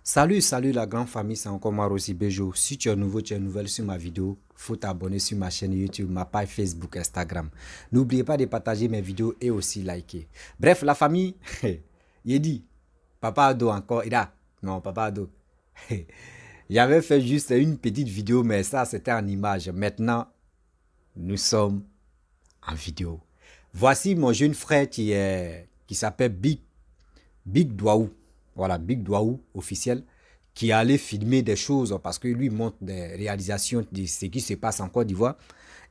Salut la grande famille, c'est encore moi Rosy Bejo. Si tu es nouveau, tu es nouvelle sur ma vidéo, faut t'abonner sur ma chaîne YouTube, ma page Facebook, Instagram. N'oubliez pas de partager mes vidéos et aussi liker. Bref, la famille, il dit, Papa Ado encore, non, Papa Ado. J'avais fait juste une petite vidéo, mais ça c'était en image. Maintenant, nous sommes en vidéo. Voici mon jeune frère qui s'appelle Big Douaou. Voilà, Big Douaou officiel, qui allait filmer des choses parce que lui montre des réalisations de ce qui se passe en Côte d'Ivoire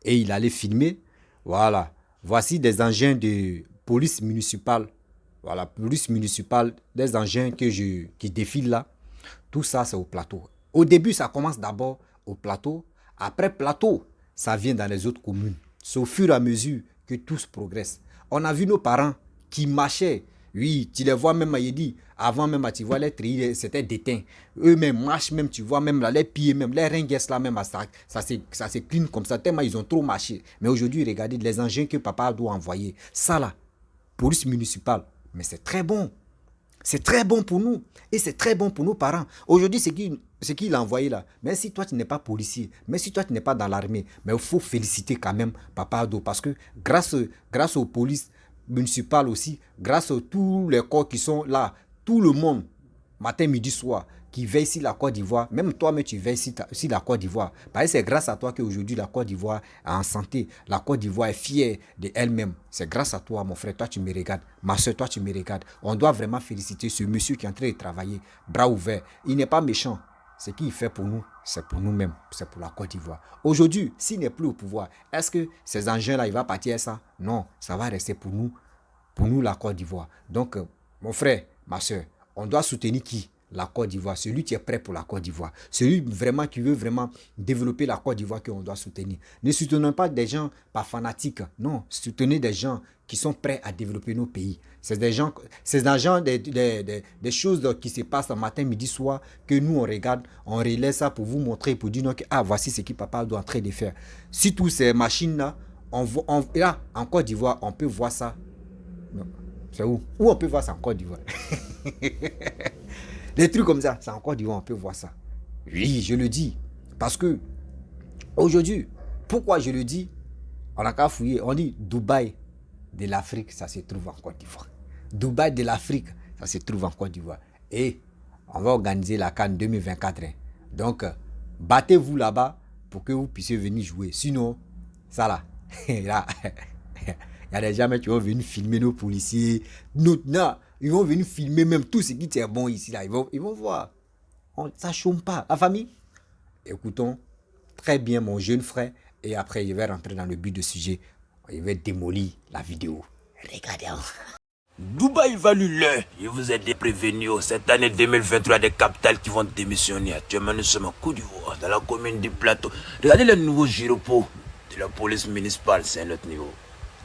et il allait filmer. Voilà, voici des engins de police municipale. Voilà, police municipale, des engins qui défilent là. Tout ça, c'est au plateau. Au début, ça commence d'abord au plateau. Après plateau, ça vient dans les autres communes. C'est au fur et à mesure que tous progressent. On a vu nos parents qui marchaient. Oui, tu les vois même, il dit, avant même, tu vois, les trilles, c'était déteint. Eux-mêmes marchent même, tu vois, même là, les pieds, même, les ringues là, même, ça se clean comme ça, tellement ils ont trop marché. Mais aujourd'hui, regardez les engins que papa doit envoyer. Ça là, police municipale, mais c'est très bon. C'est très bon pour nous et c'est très bon pour nos parents. Aujourd'hui, ce qu'il a envoyé là, même si toi tu n'es pas policier, même si toi tu n'es pas dans l'armée, mais il faut féliciter quand même Papa Ado parce que grâce aux polices municipales aussi, grâce à tous les corps qui sont là, tout le monde, matin, midi, soir, qui veille sur la Côte d'Ivoire, même toi-même tu veilles sur la Côte d'Ivoire. Parce que c'est grâce à toi qu'aujourd'hui la Côte d'Ivoire est en santé, la Côte d'Ivoire est fière d'elle-même. C'est grâce à toi, mon frère, toi tu me regardes, ma soeur, toi tu me regardes. On doit vraiment féliciter ce monsieur qui est en train de travailler, bras ouverts. Il n'est pas méchant. Ce qu'il fait pour nous, c'est pour nous-mêmes, c'est pour la Côte d'Ivoire. Aujourd'hui, s'il n'est plus au pouvoir, est-ce que ces engins-là, il va partir à ça? Non, ça va rester pour nous la Côte d'Ivoire. Donc, mon frère, ma soeur, on doit soutenir qui? La Côte d'Ivoire, celui qui est prêt pour la Côte d'Ivoire, celui vraiment qui veut vraiment développer la Côte d'Ivoire qu'on doit soutenir. Ne soutenons pas des gens pas fanatiques, non, soutenez des gens qui sont prêts à développer nos pays. C'est des gens, des choses qui se passent le matin, midi, soir, que nous on regarde, on relaie ça pour vous montrer, pour dire non, que, ah, voici ce que papa doit en train de faire. Si toutes ces machines-là, là, en Côte d'Ivoire, on peut voir ça. C'est où? Où on peut voir ça en Côte d'Ivoire? Des trucs comme ça, c'est en Côte d'Ivoire, on peut voir ça. Oui, je le dis. Parce que, aujourd'hui, pourquoi je le dis? On n'a qu'à fouiller. On dit Dubaï de l'Afrique, ça se trouve en Côte d'Ivoire. Dubaï de l'Afrique, ça se trouve en Côte d'Ivoire. Et on va organiser la CAN 2024. Hein. Donc, battez-vous là-bas pour que vous puissiez venir jouer. Sinon, ça là, là il y a des gens qui vont venir filmer nos policiers. Non, ils vont venir filmer même tout ce qui est bon ici. Là. Ils vont voir. Ça ne chôme pas. La famille, écoutons très bien mon jeune frère. Et après, je vais rentrer dans le but du sujet. Je vais démolir la vidéo. Regardez. Dubaï value l'heure. Je vous ai prévenu. Cette année 2023, des capitales qui vont démissionner. Actuellement, nous sommes en Côte d'Ivoire, dans la commune du Plateau. Regardez le nouveau gyropos de la police municipale. C'est un autre niveau.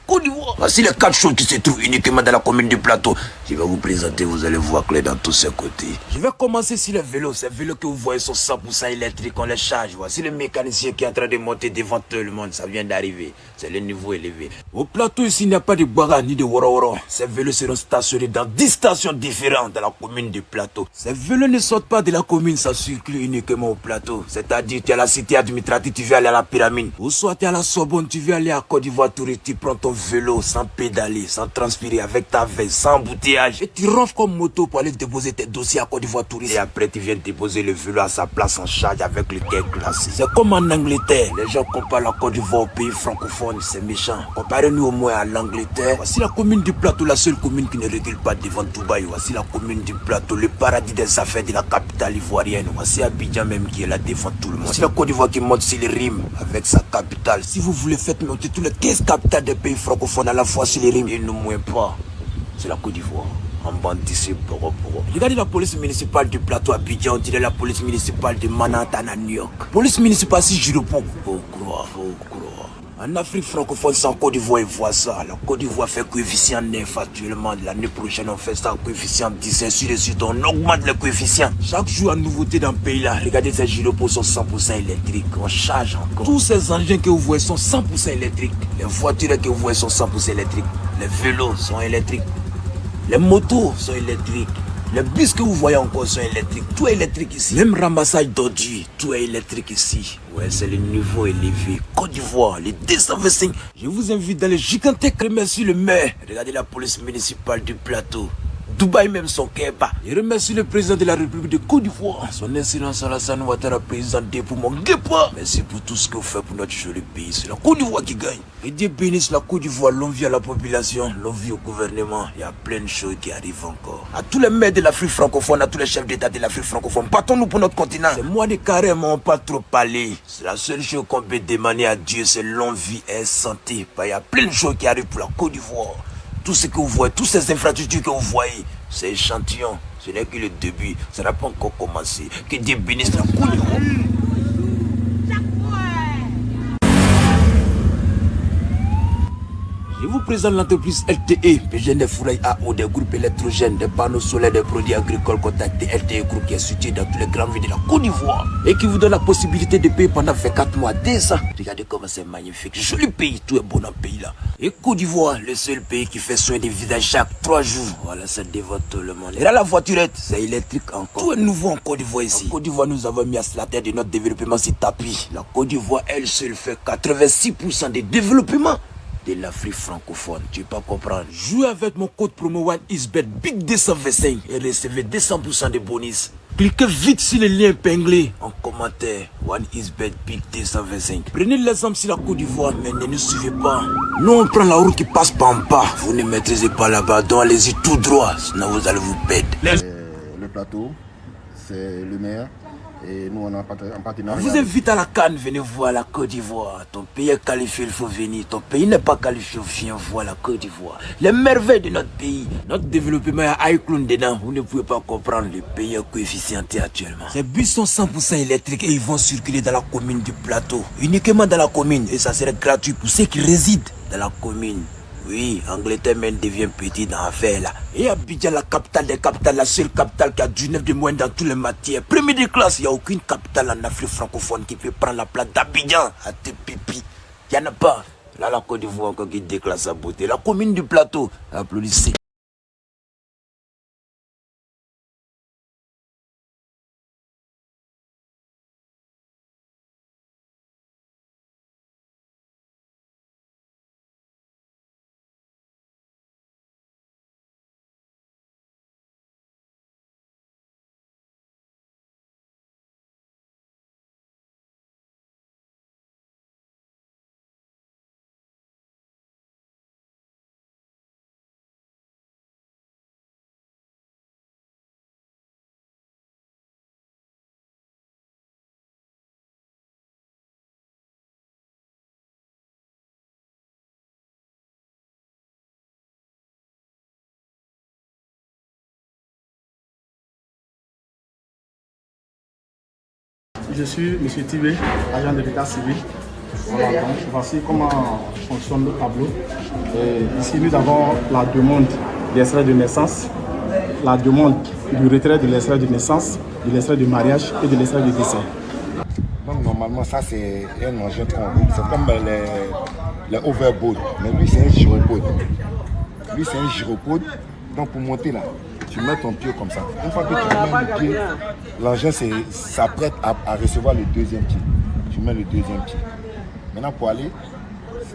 Côte d'Ivoire. Voici les 4 choses qui se trouvent uniquement dans la commune du Plateau. Je vais vous présenter, vous allez voir clair dans tous ces côtés. Je vais commencer sur les vélos. Ces vélos que vous voyez sont 100% électriques, on les charge. Voici le mécanicien qui est en train de monter devant tout le monde. Ça vient d'arriver. C'est le niveau élevé. Au Plateau, ici, il n'y a pas de bagarre ni de woro. Ces vélos seront stationnés dans 10 stations différentes dans la commune du Plateau. Ces vélos ne sortent pas de la commune, ça circule uniquement au Plateau. C'est-à-dire, tu es à la cité administrative, tu veux aller à la pyramide. Ou soit tu es à la Sorbonne, tu veux aller à Côte d'Ivoire touristique, tu prends ton vélo sans pédaler, sans transpirer, avec ta veille, sans embouteillage. Et tu ronfles comme moto pour aller déposer tes dossiers à Côte d'Ivoire touriste. Et après, tu viens déposer le vélo à sa place en charge avec le quai classé. C'est comme en Angleterre. Les gens comparent la Côte d'Ivoire au pays francophone, c'est méchant. Comparez-nous au moins à l'Angleterre. Voici la commune du Plateau, la seule commune qui ne recule pas devant Dubaï. Voici la commune du Plateau, le paradis des affaires de la capitale ivoirienne. Voici Abidjan même qui est là devant tout le monde. Voici la Côte d'Ivoire qui monte sur les rimes avec sa capitale. Si vous voulez, faites monter tous les 15 capitales des pays francophones à la fois sur les rimes. Il ne moins pas. C'est la Côte d'Ivoire. En bandit, boro. Regardez la police municipale du Plateau Abidjan, on dirait la police municipale de Manhattan à New York. Police municipale si je réponds. Faut croire. En Afrique francophone, sans Côte d'Ivoire, ils voient ça. La Côte d'Ivoire fait coefficient 9 actuellement. L'année prochaine, on fait ça coefficient 10. Ainsi de suite, on augmente le coefficient. Chaque jour, une nouveauté dans le pays là. Regardez ces gyropos sont 100% électriques. On charge encore. Tous ces engins que vous voyez sont 100% électriques. Les voitures que vous voyez sont 100% électriques. Les vélos sont électriques. Les motos sont électriques. Les bus que vous voyez encore sont électriques. Tout est électrique ici. Même ramassage d'ordures, tout est électrique ici. Ouais, c'est le niveau élevé. Côte d'Ivoire, les 225. Je vous invite dans le gigantesque remercie le maire. Regardez la police municipale du plateau. Dubaï même son Keba. Je remercie le président de la République de Côte d'Ivoire, son excellence Alassane Ouattara, président de pour mon Guépa. Merci pour tout ce que vous faites pour notre joli pays. C'est la Côte d'Ivoire qui gagne. Que Dieu bénisse la Côte d'Ivoire, l'envie à la population, l'envie au gouvernement. Il y a plein de choses qui arrivent encore. À tous les maires de l'Afrique francophone, à tous les chefs d'État de l'Afrique francophone, battons-nous pour notre continent. C'est moi de carrément pas trop parler. C'est la seule chose qu'on peut demander à Dieu, c'est l'envie et santé. Il y a plein de choses qui arrivent pour la Côte d'Ivoire. Tout ce que vous voyez, toutes ces infrastructures que vous voyez, c'est échantillon. Ce n'est que le début. Ça n'a pas encore commencé. Que Dieu bénisse la Côte d'Ivoire. Je vous présente l'entreprise LTE, PGN Fouraille AO, des groupes électrogènes, des panneaux solaires, des produits agricoles contactés. LTE Group qui est situé dans tous les grandes villes de la Côte d'Ivoire et qui vous donne la possibilité de payer pendant 24 mois, 2 ans. Regardez comment c'est magnifique. Joli pays, tout est bon dans le pays là. Et Côte d'Ivoire, le seul pays qui fait soin des visages chaque 3 jours. Voilà, ça dévote tout le monde. Et là, la voiturette, c'est électrique encore. Tout est nouveau en Côte d'Ivoire ici. En Côte d'Ivoire, nous avons mis à la tête de notre développement sur tapis. La Côte d'Ivoire, elle seule fait 86% des développements de l'Afrique francophone. Tu peux pas comprendre. Jouez avec mon code promo OneIsBet Big 225 et recevez 200% de bonus. Cliquez vite sur le lien épinglé en commentaire. OneIsBet Big 225. Prenez l'exemple sur la Côte d'Ivoire, mais ne nous suivez pas. Nous on prend la route qui passe par en bas. Vous ne maîtrisez pas là-bas, donc allez-y tout droit, sinon vous allez vous perdre. Le plateau, c'est le maire. Et nous, on a un partenariat. Je vous invite à la Cannes, venez voir la Côte d'Ivoire. Ton pays est qualifié, il faut venir. Ton pays n'est pas qualifié, viens voir la Côte d'Ivoire. Les merveilles de notre pays. Notre développement est à Icloun dedans. Vous ne pouvez pas comprendre le pays est coefficienté actuellement. Ces bus sont 100% électriques et ils vont circuler dans la commune du plateau. Uniquement dans la commune. Et ça serait gratuit pour ceux qui résident dans la commune. Oui, Angleterre même devient petit dans l'affaire là. Et Abidjan, la capitale des capitales, la seule capitale qui a du neuf de moins dans toutes les matières. Premier de classe, il n'y a aucune capitale en Afrique francophone qui peut prendre la place d'Abidjan à tes pipis. Il n'y en a pas. Là, la Côte d'Ivoire encore qui déclare sa beauté. La commune du plateau, applaudissez. Je suis M. Tibé, agent de l'état civil. Voilà, donc voici comment fonctionne le tableau. Et ici, nous avons la demande des extraits de naissance, la demande du retrait de l'extrait de naissance, de l'extrait de mariage et de l'extrait de décès. Donc normalement, ça c'est un engin qu'on roule. C'est comme les overboard. Mais lui, c'est un gyropode. Lui, c'est un gyropode. Donc pour monter là, tu mets ton pied comme ça. Une fois que tu mets le pied, l'engin s'apprête à recevoir le deuxième pied. Tu mets le deuxième pied. Maintenant pour aller,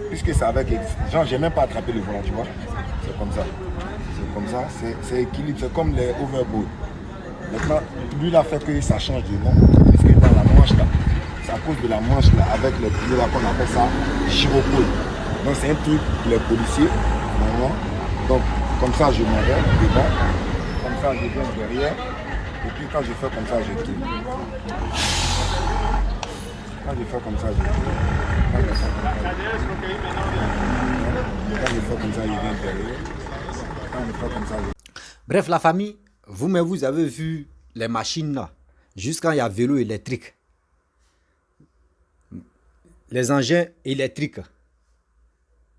puisque c'est avec... Genre, j'ai même pas attrapé le volant, tu vois. C'est comme ça. C'est comme ça. C'est équilibre. C'est comme les overboard. Maintenant, lui, il a fait que ça change de nom. Puisque dans la manche là, c'est à cause de la manche là, avec les pieds là qu'on appelle ça gyropode. Donc c'est un truc pour les policiers. Maintenant. Donc comme ça, je m'en vais devant. Comme ça, je viens derrière. Et puis quand je fais comme ça, je tourne. Quand je fais comme ça, je tourne. Quand je fais comme ça, je viens derrière. Quand je fais comme ça, je... Bref, la famille, vous avez vu les machines là. Jusqu'à il y a vélo électrique. Les engins électriques.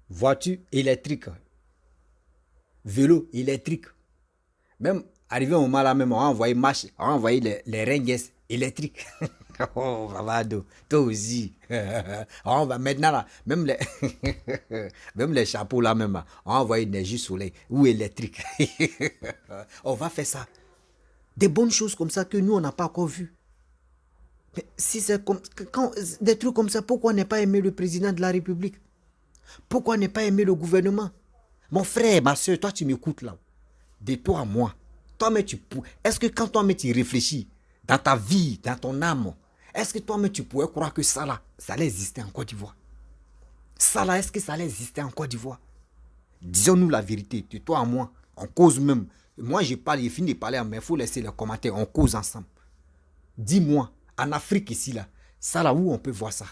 Voitures électriques. Vélo électrique. Même arrivé au moment là même, on a envoyé les ringues électriques. Oh, Vavado, toi aussi. On va maintenant là, même les, même les chapeaux là même, on a envoyé énergie soleil ou électrique. On va faire ça. Des bonnes choses comme ça que nous, on n'a pas encore vues. Mais si c'est comme, des trucs comme ça, pourquoi ne pas aimer le président de la République? Pourquoi ne pas aimer le gouvernement? Mon frère, ma soeur, toi, tu m'écoutes là. De toi à moi. Toi-même, est-ce que quand toi-même, tu réfléchis dans ta vie, dans ton âme, est-ce que toi-même, tu pourrais croire que ça là, ça allait exister en Côte d'Ivoire? Ça là, est-ce que ça allait exister en Côte d'Ivoire? Disons-nous la vérité, de toi à moi, on cause même. Moi, je parle, j'ai fini de parler, mais il faut laisser les commentaires, on cause ensemble. Dis-moi, en Afrique ici, là, ça là, où on peut voir ça?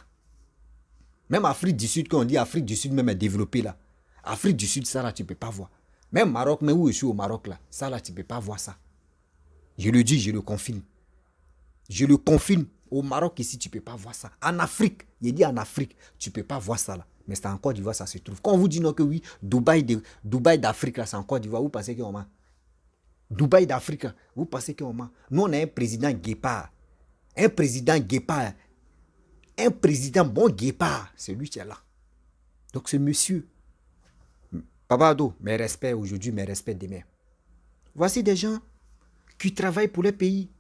Même Afrique du Sud, quand on dit Afrique du Sud, même est développée là. Afrique du Sud, ça là, tu ne peux pas voir. Même Maroc, mais où je suis au Maroc là, ça là, tu ne peux pas voir ça. Je le dis, je le confirme. Je le confirme. Au Maroc ici, tu ne peux pas voir ça. En Afrique, il dit en Afrique, tu ne peux pas voir ça là. Mais c'est en Côte d'Ivoire, ça se trouve. Quand on vous dit non que oui, Dubaï d'Afrique là, c'est en Côte d'Ivoire, vous pensez qu'on ment? Dubaï d'Afrique, vous pensez qu'on ment? Nous, on a un président guépard. Un président guépard. Un président bon guépard. C'est lui qui est là. Donc ce monsieur, Papa Ado, mes respects aujourd'hui, mes respects demain. Voici des gens qui travaillent pour le pays.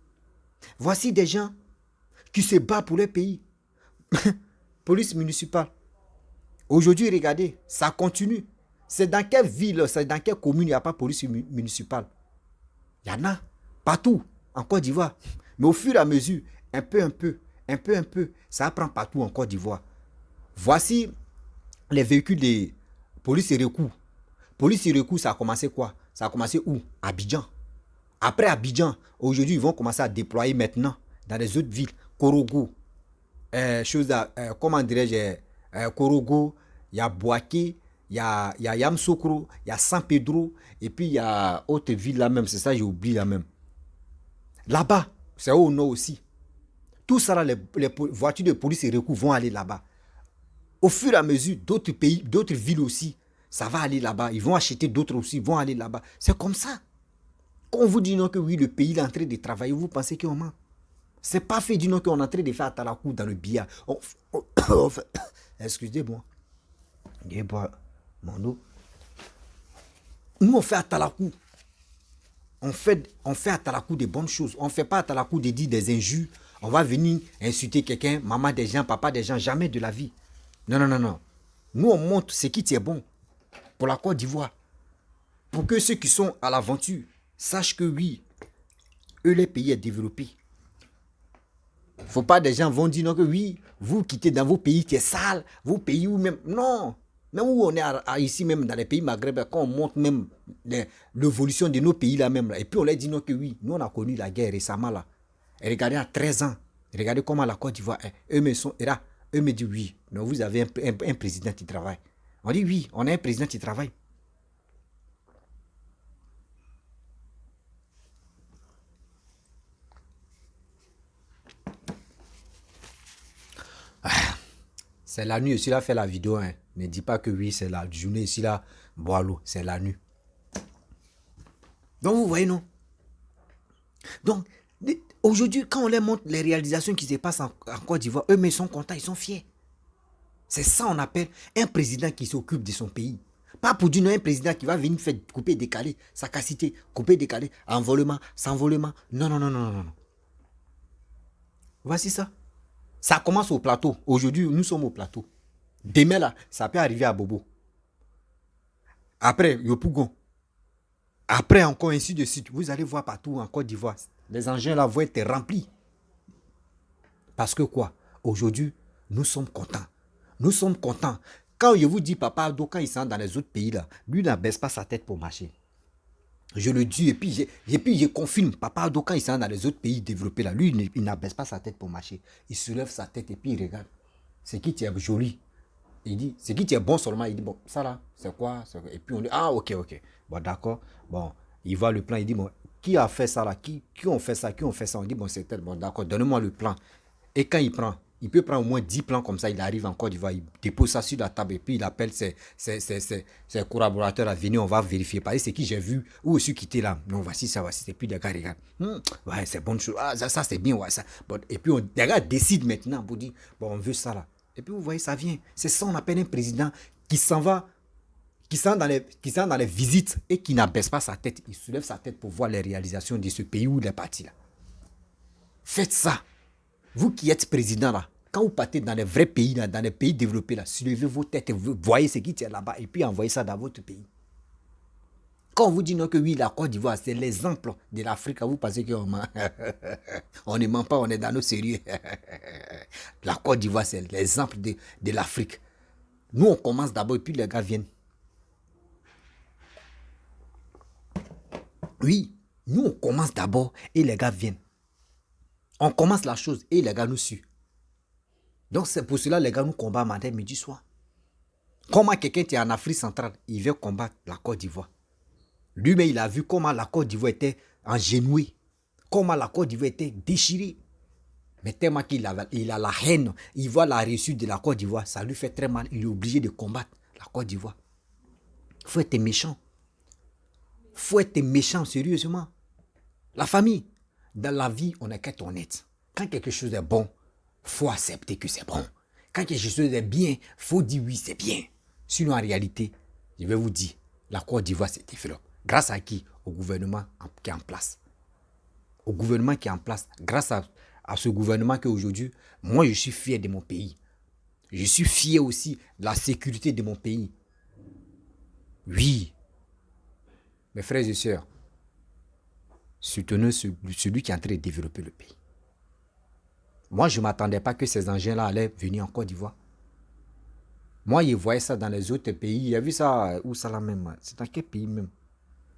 Voici des gens qui se battent pour le pays. Police municipale. Aujourd'hui, regardez, ça continue. C'est dans quelle ville, c'est dans quelle commune il n'y a pas de police municipale? Il y en a partout en Côte d'Ivoire. Mais au fur et à mesure, un peu, ça prend partout en Côte d'Ivoire. Voici les véhicules de police et recours. Police et recours, ça a commencé quoi? Ça a commencé où? Abidjan. Après Abidjan, aujourd'hui, ils vont commencer à déployer maintenant dans les autres villes. Korogo, comment dirais-je, Korogo, il y a Boaké, il y a Yamoussoukro, il y a San Pedro, et puis il y a autre ville là même, c'est ça, j'ai oublié là même. Là-bas, c'est au nord aussi. Tout ça, là, les voitures de police et recours vont aller là-bas. Au fur et à mesure, d'autres pays, d'autres villes aussi, ça va aller là-bas. Ils vont acheter d'autres aussi, vont aller là-bas. C'est comme ça. Quand on vous dit non que oui, le pays est en train de travailler, vous pensez qu'on ment. C'est pas fait du non qu'on est en train de faire Atalakou dans le billard. Excusez-moi. Je bois mon eau. Nous, on fait Atalakou. On fait Atalakou des bonnes choses. On ne fait pas Atalakou de dire des injures. On va venir insulter quelqu'un, maman des gens, papa des gens, jamais de la vie. Non. Nous, on montre ce qui est bon pour la Côte d'Ivoire. Pour que ceux qui sont à l'aventure sachent que oui, eux, les pays est développé. Il ne faut pas des gens vont dire non que oui, vous quittez dans vos pays qui est sale, vos pays où même... Non, même où on est ici même dans les pays maghrébins, quand on montre même l'évolution de nos pays là même, là, et puis on leur dit non que oui, nous on a connu la guerre récemment là. Et regardez à 13 ans, regardez comment la Côte d'Ivoire est. Eux me disent oui, mais vous avez un président qui travaille. On dit oui, on a un président qui travaille. C'est la nuit aussi, là, fait la vidéo. Hein. Ne dis pas que oui, c'est la journée ici, là, bois l'eau, c'est la nuit. Donc, vous voyez, non? Donc, aujourd'hui, quand on leur montre les réalisations qui se passent en Côte d'Ivoire, eux, mais ils sont contents, ils sont fiers. C'est ça, on appelle un président qui s'occupe de son pays. Pas pour dire non, un président qui va venir faire couper, décaler, sagacité, couper, décaler, envolement, s'envolement. Non. Voici ça. Ça commence au plateau. Aujourd'hui, nous sommes au plateau. Demain, là, ça peut arriver à Bobo. Après, Yopougon. Après, encore ainsi de suite. Vous allez voir partout en Côte d'Ivoire. Les engins là vont être remplis. Parce que quoi? Aujourd'hui, nous sommes contents. Nous sommes contents. Quand je vous dis, Papa Ado, quand il s'en dans les autres pays, là, lui n'abaisse pas sa tête pour marcher. Je le dis et puis je confirme. Papa Ado, quand il s'en dans les autres pays développés, là, lui, il n'abaisse pas sa tête pour marcher. Il soulève sa tête et puis il regarde. C'est qui est joli. Il dit, c'est qui est bon seulement. Il dit, bon, ça là, c'est quoi? Et puis on dit, ah, ok. Bon, d'accord. Bon, il voit le plan. Il dit, bon, qui a fait ça là? Qui ont fait ça? On dit, bon, c'est tel. Bon, d'accord, donnez-moi le plan. Et quand il prend, il peut prendre au moins 10 plans comme ça. Il arrive en Côte d'Ivoire, il dépose ça sur la table et puis il appelle ses collaborateurs à venir. On va vérifier. Parce que c'est qui j'ai vu, où je suis quitté là. Non, voici ça, voici. Et puis les gars regardent. Ouais, c'est bonne chose. Ah, ça c'est bien, ouais, ça. Bon, et puis les gars décident maintenant pour dire, bon, on veut ça là. Et puis vous voyez, ça vient. C'est ça, on appelle un président qui s'en va, qui sont dans les visites et qui n'abaisse pas sa tête. Il soulève sa tête pour voir les réalisations de ce pays où il est parti là. Faites ça. Vous qui êtes président là, quand vous partez dans les vrais pays, là, dans les pays développés, là, soulevez vos têtes et vous voyez ce qui tient là-bas et puis envoyez ça dans votre pays. Quand on vous dit non que oui, la Côte d'Ivoire, c'est l'exemple de l'Afrique, vous pensez qu'on ment. On ne ment pas, on est dans nos sérieux. La Côte d'Ivoire, c'est l'exemple de l'Afrique. Nous, on commence d'abord et puis les gars viennent. Oui, nous, on commence d'abord et les gars viennent. On commence la chose et les gars nous suivent. Donc, c'est pour cela que les gars nous combattent matin, midi, soir. Comment quelqu'un qui est en Afrique centrale, il veut combattre la Côte d'Ivoire. Lui-même, il a vu comment la Côte d'Ivoire était engenouée, comment la Côte d'Ivoire était déchirée. Mais tellement qu'il a la haine, il voit la réussite de la Côte d'Ivoire, ça lui fait très mal. Il est obligé de combattre la Côte d'Ivoire. Il faut être méchant. Il faut être méchant, sérieusement. La famille, dans la vie, on n'est qu'être honnête. Quand quelque chose est bon, il faut accepter que c'est bon. Quand quelque chose est bien, il faut dire oui, c'est bien. Sinon, en réalité, je vais vous dire, la Côte d'Ivoire s'est développée. Grâce à qui? Au gouvernement qui est en place. Au gouvernement qui est en place. Grâce à ce gouvernement qu'aujourd'hui, moi, je suis fier de mon pays. Je suis fier aussi de la sécurité de mon pays. Oui. Mes frères et sœurs, soutenez celui qui est en train de développer le pays. Moi, je ne m'attendais pas que ces engins-là allaient venir en Côte d'Ivoire. Moi, je voyais ça dans les autres pays. J'ai vu ça, où ça là même? C'est dans quel pays même?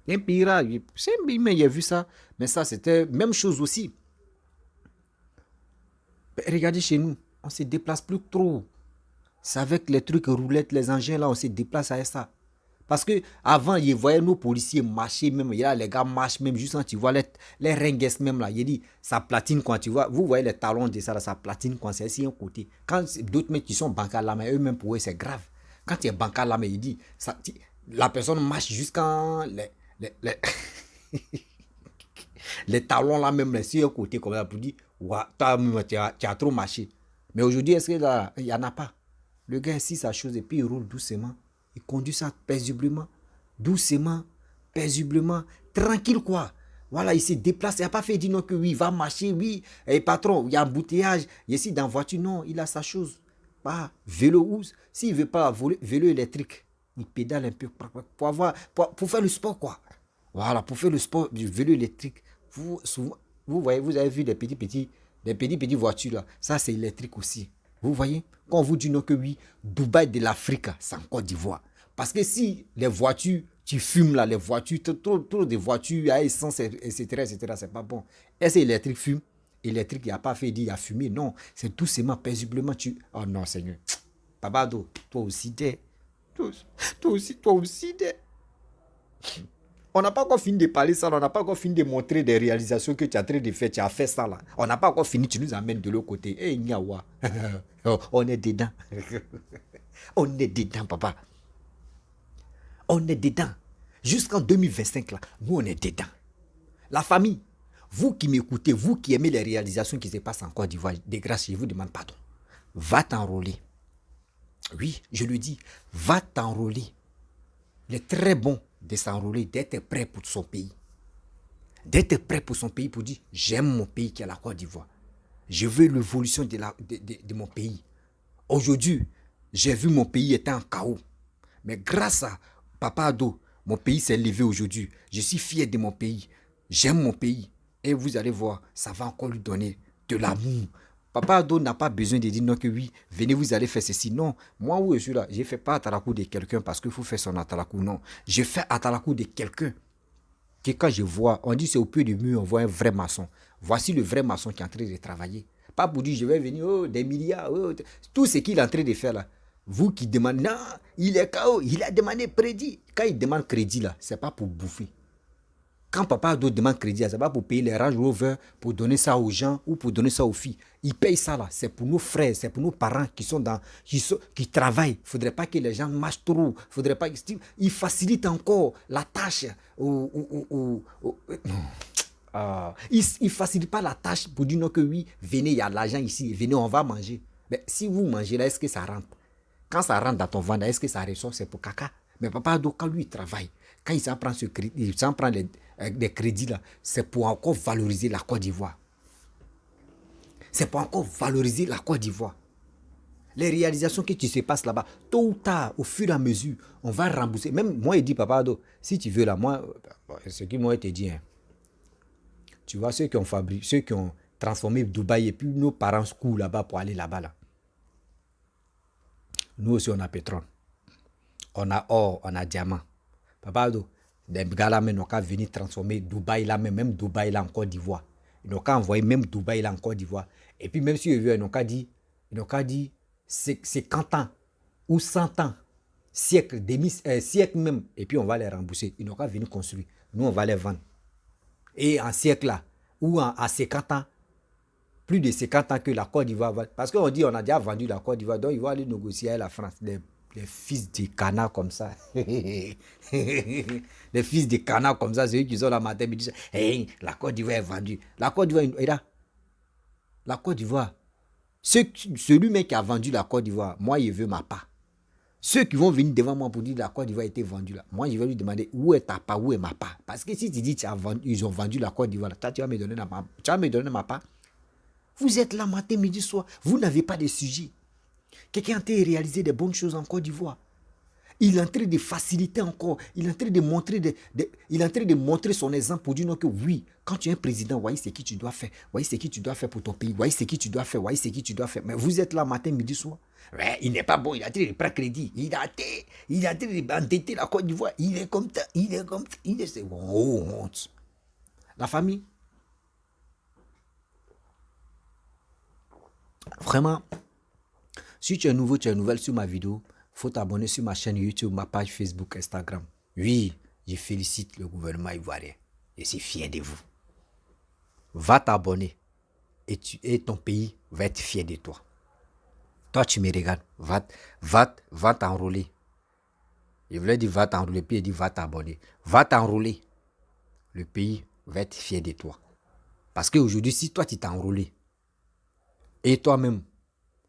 Il y a un pays là, c'est un pays, mais j'ai vu ça. Mais ça, c'était même chose aussi. Mais regardez chez nous, on ne se déplace plus trop. C'est avec les trucs roulettes, les engins là, on se déplace avec ça. Parce que avant, ils voyaient nos policiers marcher même. Là, les gars marchent même juste quand tu vois les ringues même là. Il dit, ça platine quand tu vois. Vous voyez les talons de ça, là, ça platine quand c'est assis un côté. Quand d'autres mecs qui sont bancal là, mais eux-mêmes pour eux, c'est grave. Quand tu es bancal là, mais il dit, ça, la personne marche jusqu'en les talons là même, c'est un côté comme ça pour dire, ouais, tu as trop marché. Mais aujourd'hui, est-ce que là, il n'y en a pas? Le gars ici, sa chose et puis il roule doucement. Il conduit ça paisiblement, doucement, paisiblement, tranquille quoi. Voilà, il se déplace. Il n'a pas fait dire non que oui, il va marcher, oui. Et patron, il y a un embouteillage. Ici, dans la voiture, non, il a sa chose. Pas vélo ou s'il ne veut pas voler, vélo électrique, il pédale un peu pour faire le sport quoi. Voilà, pour faire le sport du vélo électrique. Vous voyez, vous avez vu des petites voitures là. Ça, c'est électrique aussi. Vous voyez, quand on vous dit non que oui, Dubaï de l'Afrique, c'est en Côte d'Ivoire. Parce que si les voitures, tu fumes là, les voitures, trop de voitures à essence, etc., c'est pas bon. Est-ce que l'électrique fume? Électrique, il n'a pas fait dire, il a fumé. Non, c'est doucement, paisiblement. Oh non, Seigneur. Babado, toi aussi, toi aussi, On n'a pas encore fini de parler ça, on n'a pas encore fini de montrer des réalisations que tu es en train de faire, tu as fait ça là. On n'a pas encore fini, tu nous amènes de l'autre côté. Eh, Nyawa, on est dedans. On est dedans, papa. On est dedans. Jusqu'en 2025 là, nous on est dedans. La famille, vous qui m'écoutez, vous qui aimez les réalisations qui se passent en Côte d'Ivoire, de grâce, je vous demande pardon. Va t'enrôler. Oui, je le dis, va t'enrôler. Il est très bon de s'enrôler, d'être prêt pour son pays. D'être prêt pour son pays, pour dire, j'aime mon pays qui est la Côte d'Ivoire. Je veux l'évolution de mon pays. Aujourd'hui, j'ai vu mon pays était en chaos. Mais grâce à Papa Ado, mon pays s'est levé aujourd'hui. Je suis fier de mon pays. J'aime mon pays. Et vous allez voir, ça va encore lui donner de l'amour. Papa Ado n'a pas besoin de dire non que oui, venez, vous allez faire ceci. Non, moi où je suis là, je ne fais pas atalakou de quelqu'un parce qu'il faut faire son atalakou. Non, je fais atalakou de quelqu'un. Que quand je vois, on dit c'est au pied du mur, on voit un vrai maçon. Voici le vrai maçon qui est en train de travailler. Pas pour dire je vais venir, oh, des milliards, oh, tout ce qu'il est en train de faire là. Vous qui demandez, non, il est KO, il a demandé crédit. Quand il demande crédit là, c'est pas pour bouffer. Quand Papa Ado demande crédit, c'est pas pour payer les Range Rover, pour donner ça aux gens ou pour donner ça aux filles. Il paye ça là, c'est pour nos frères, c'est pour nos parents qui travaillent. Il ne faudrait pas que les gens marchent trop. Faudrait pas, il facilite encore la tâche. Il ne facilite pas la tâche pour dire non que oui, venez, il y a de l'argent ici, venez, on va manger. Mais si vous mangez là, est-ce que ça rentre? Quand ça rentre dans ton ventre, est-ce que ça ressort? C'est pour caca. Mais Papa Ado, quand lui il travaille, quand il s'en prend, il s'en prend des crédits là, c'est pour encore valoriser la Côte d'Ivoire. C'est pour encore valoriser la Côte d'Ivoire. Les réalisations que tu se passes là-bas, tôt ou tard, au fur et à mesure, on va rembourser. Même moi, il dit, Papa Ado, si tu veux là, moi, ce qui moi te dit, hein, tu vois, ceux qui ont fabriqué, ceux qui ont transformé Dubaï et puis nos parents courent là-bas pour aller là-bas. Là. Nous aussi, on a pétrole. On a or, on a diamant. Papa Ado, des gars là, ils n'ont qu'à venir transformer Dubaï là, même Dubaï là en Côte d'Ivoire. Ils n'ont qu'à envoyer même Dubaï là en Côte d'Ivoire. Et puis même si ils veulent, ils n'ont qu'à dire, 50 ans ou 100 ans, siècle même, et puis on va les rembourser. Ils n'ont qu'à venir construire. Nous, on va les vendre. Et en siècle là, ou à 50 ans, plus de 50 ans que la Côte d'Ivoire va. Parce qu'on dit on a déjà vendu la Côte d'Ivoire, donc ils vont aller négocier avec la France. Les fils de canards comme ça. Les fils de canards comme ça, c'est eux qui sont là matin, ils disent hey, la Côte d'Ivoire est vendue. La Côte d'Ivoire est là. La Côte d'Ivoire. Celui-même qui a vendu la Côte d'Ivoire, moi, il veut ma part. Ceux qui vont venir devant moi pour dire que la Côte d'Ivoire a été vendue là, moi, je vais lui demander où est ta part, où est ma part. Parce que si tu dis qu'ils ont vendu la Côte d'Ivoire, tu vas me donner ma part. Vous êtes là matin, midi, soir. Vous n'avez pas de sujet. Quelqu'un a en train de réaliser des bonnes choses en Côte d'Ivoire. Il est en train de faciliter encore. Il est en train de montrer, il est en train de montrer son exemple pour dire non, que oui, quand tu es un président, voyez ce que tu dois faire. Voyez ce que tu dois faire pour ton pays. Voyez ce que tu dois faire. Voyez ce que tu dois faire. Mais vous êtes là matin, midi, soir. Ouais, il n'est pas bon. Il a en train de prendre crédit. Il a en train d'endetter la Côte d'Ivoire. Il est comme ça. Il est comme ça. C'est oh, honte. La famille. Vraiment, si tu es nouveau, tu es nouvelle sur ma vidéo, il faut t'abonner sur ma chaîne YouTube, ma page Facebook, Instagram. Oui, je félicite le gouvernement ivoirien. Je suis fier de vous. Va t'abonner et ton pays va être fier de toi. Toi, tu me regardes. Va t'enrôler. Je voulais dire va t'enrôler, puis il dit va t'abonner. Va t'enrôler. Le pays va être fier de toi. Parce qu'aujourd'hui, si toi, tu t'es enrôlé, et toi-même,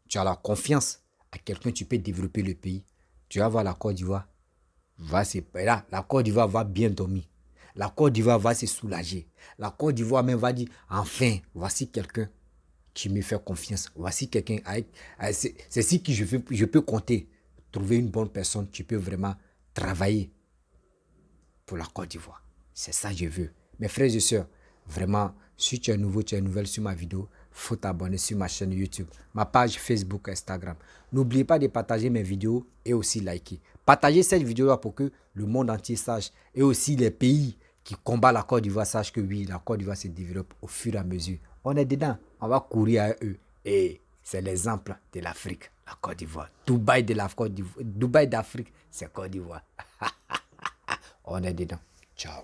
tu as la confiance à quelqu'un, tu peux développer le pays. Tu vas voir la Côte d'Ivoire. Là, la Côte d'Ivoire va bien dormir. La Côte d'Ivoire va se soulager. La Côte d'Ivoire même va dire, enfin, voici quelqu'un qui me fait confiance. Voici quelqu'un c'est si qui je peux compter. Trouver une bonne personne qui peut vraiment travailler pour la Côte d'Ivoire. C'est ça que je veux. Mes frères et sœurs, vraiment, si tu es nouveau, tu es nouvelle sur ma vidéo, faut t'abonner sur ma chaîne YouTube, ma page Facebook, Instagram. N'oubliez pas de partager mes vidéos et aussi liker. Partagez cette vidéo-là pour que le monde entier sache et aussi les pays qui combattent la Côte d'Ivoire sachent que oui, la Côte d'Ivoire se développe au fur et à mesure. On est dedans, on va courir à eux. Et c'est l'exemple de l'Afrique, la Côte d'Ivoire. Dubaï de la Côte d'Ivoire. Dubaï d'Afrique, c'est Côte d'Ivoire. On est dedans. Ciao.